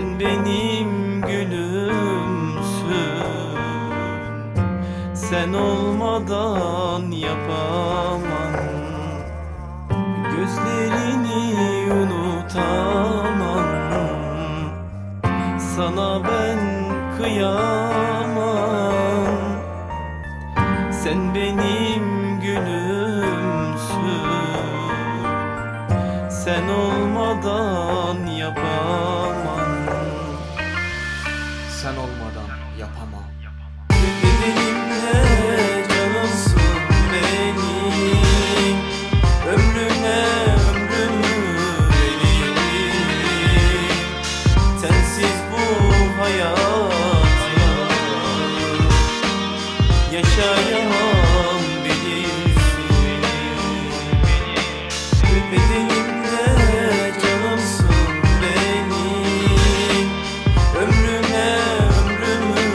Sen benim gülümsün, sen olmadan yapamam. Gözlerini unutamam, sana ben kıyamam. Sen benim gülümsün, sen olmadan yapamam. Sen olmadan yapamam. Bedenimde canımsın benim, ömrüne ömrümü veririm. Sensiz bu hayatı yaşayamam bilirsin. Bedenimde canımsın benim, ömrüne ömrümü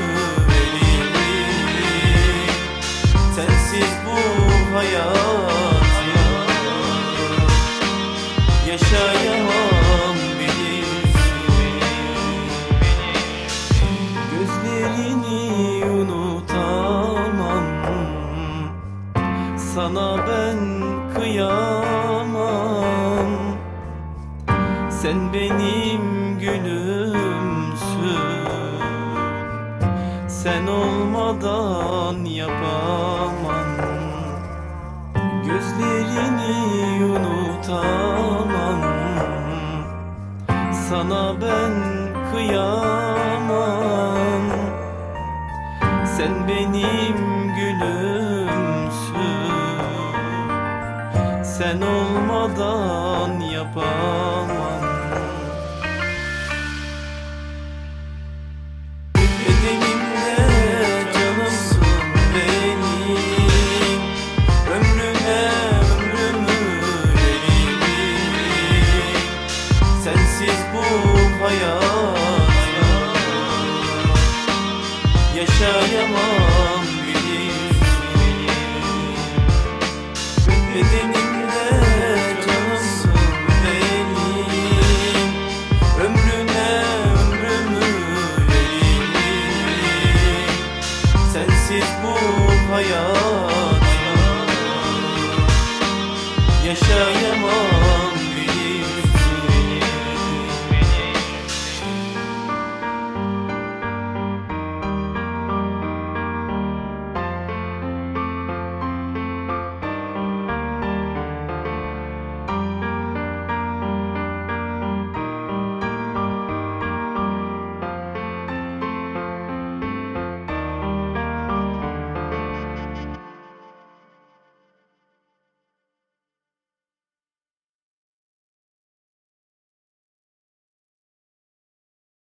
veririm. Sensiz bu hayatı yaşayamam bilirsin. Gözlerini unutamam, sana ben kıyamam. Sen benim gülümsün, sen olmadan yapamam. Gözlerini unutamam, sana ben kıyamam. Sen benim gülümsün, sen olmadan yapamam. Bedenimde canımsın benim, ömrüne ömrümü veririm. Sensiz bu hayatı yaşayamam bilirsin. Bedenimde canımsın benim, ömrüne ömrümü veririm. Sensiz bu hayatı yaşayamam.